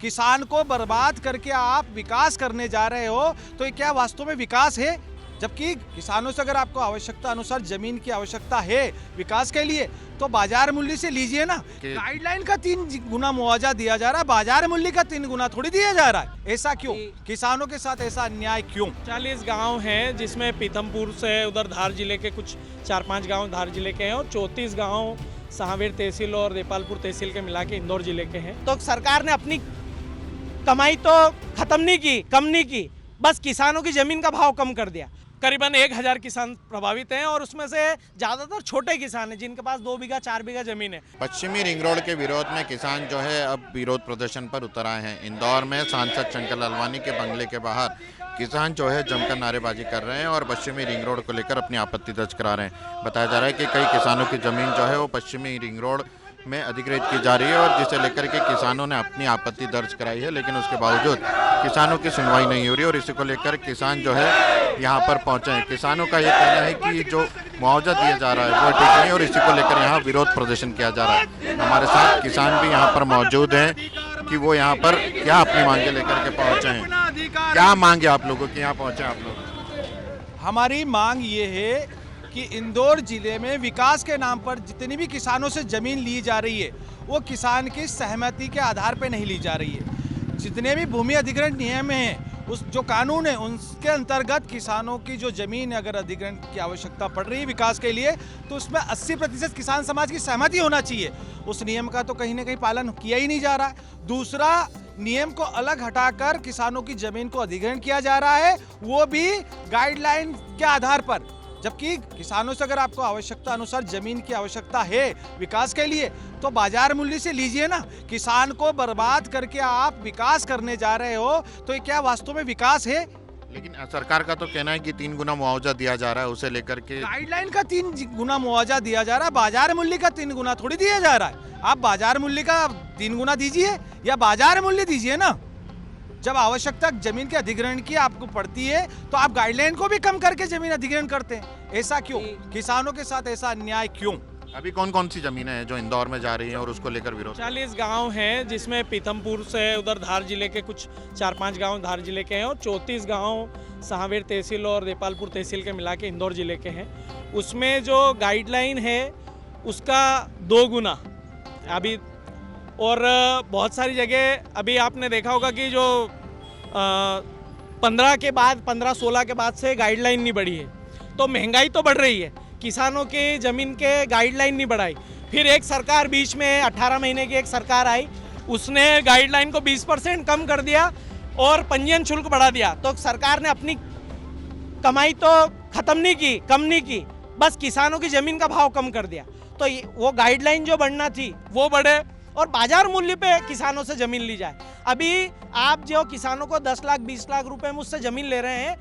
किसान को बर्बाद करके आप विकास करने जा रहे हो, तो ये क्या वास्तव में विकास है? जबकि किसानों से अगर आपको आवश्यकता अनुसार जमीन की आवश्यकता है विकास के लिए, तो बाजार मूल्य से लीजिए ना। गाइडलाइन का 3 गुना मुआवजा दिया जा रहा है, बाजार मूल्य का 3 गुना थोड़ी दिया जा रहा है। ऐसा क्यों? किसानों के साथ ऐसा अन्याय क्यों? 40 गांव हैं, जिसमें पीथमपुर से उधर धार जिले के कुछ 4-5 गांव धार जिले के हैं और 34 गांव महावीर तहसील और देपालपुर तहसील के मिला के इंदौर जिले के हैं। तो सरकार ने अपनी कमाई तो खत्म नहीं की, कम नहीं की, बस किसानों की जमीन का भाव कम कर दिया। करीबन 1000 किसान प्रभावित हैं और उसमें से ज़्यादातर छोटे किसान हैं जिनके पास 2 बीघा 4 बीघा जमीन है। पश्चिमी रिंग रोड के विरोध में किसान जो है अब विरोध प्रदर्शन पर उतर आए हैं। इंदौर में सांसद शंकर लालवानी के बंगले के बाहर किसान जो है जमकर नारेबाजी कर रहे हैं और पश्चिमी रिंग रोड को लेकर अपनी आपत्ति दर्ज करा रहे हैं। बताया जा रहा है कि कई किसानों की जमीन जो है वो पश्चिमी रिंग रोड में अधिग्रहित की जा रही है और जिसे लेकर के किसानों ने अपनी आपत्ति दर्ज कराई है, लेकिन उसके बावजूद किसानों की सुनवाई नहीं हो रही और इसी को लेकर किसान जो है यहाँ पर पहुँचे हैं। किसानों का ये कहना है कि जो मुआवजा दिया जा रहा है वो ठीक नहीं और इसी को लेकर यहाँ विरोध प्रदर्शन किया जा रहा है। हमारे साथ किसान भी यहाँ पर मौजूद हैं कि वो यहाँ पर क्या अपनी मांगे लेकर के पहुँचे हैं। क्या मांगे आप लोगों की यहाँ पहुँचे आप लोग? हमारी मांग ये है कि इंदौर जिले में विकास के नाम पर जितनी भी किसानों से जमीन ली जा रही है वो किसान की सहमति के आधार पर नहीं ली जा रही है। जितने भी भूमि अधिग्रहण नियम हैं, उस जो कानून है उनके अंतर्गत किसानों की जो जमीन अगर अधिग्रहण की आवश्यकता पड़ रही है विकास के लिए, तो उसमें 80% किसान समाज की सहमति होना चाहिए। उस नियम का तो कहीं ना कहीं पालन किया ही नहीं जा रहा है। दूसरा, नियम को अलग हटाकर किसानों की जमीन को अधिग्रहण किया जा रहा है, वो भी गाइडलाइन के आधार पर। जबकि किसानों से अगर आपको आवश्यकता अनुसार जमीन की आवश्यकता है विकास के लिए, तो बाजार मूल्य से लीजिए ना। किसान को बर्बाद करके आप विकास करने जा रहे हो, तो ये क्या वास्तव में विकास है? लेकिन सरकार का तो कहना है कि 3 गुना मुआवजा दिया जा रहा है, उसे लेकर के गाइडलाइन का 3 गुना मुआवजा दिया जा रहा है, बाजार मूल्य का 3 गुना थोड़ी दिया जा रहा है। आप बाजार मूल्य का 3 गुना दीजिए या बाजार मूल्य दीजिए ना। जब आवश्यकता जमीन के अधिग्रहण की आपको पड़ती है तो आप गाइडलाइन को भी कम करके जमीन अधिग्रहण करते हैं। ऐसा क्यों? किसानों के साथ ऐसा अन्याय क्यों? अभी कौन कौन सी जमीनें हैं जो इंदौर में जा रही हैं और उसको लेकर विरोध? 40 गांव हैं, जिसमें पीथमपुर से उधर धार जिले के कुछ 4-5 गांव धार जिले के हैं और 34 गांव महावीर तहसील और देपालपुर तहसील के मिला के इंदौर जिले के हैं। उसमें जो गाइडलाइन है उसका 2 गुना अभी, और बहुत सारी जगह अभी आपने देखा होगा कि जो 15-16 के बाद से गाइडलाइन नहीं बढ़ी है, तो महंगाई तो बढ़ रही है, किसानों के ज़मीन के गाइडलाइन नहीं बढ़ाई। फिर एक सरकार बीच में 18 महीने की एक सरकार आई, उसने गाइडलाइन को 20% कम कर दिया और पंजीयन शुल्क बढ़ा दिया। तो सरकार ने अपनी कमाई तो खत्म नहीं की, कम नहीं की, बस किसानों की ज़मीन का भाव कम कर दिया। तो वो गाइडलाइन जो बढ़ना थी वो बढ़े और बाजार मूल्य पे किसानों से जमीन ली जाए। अभी आप जो किसानों को 10 लाख 20 लाख रुपए मुझसे जमीन ले रहे हैं,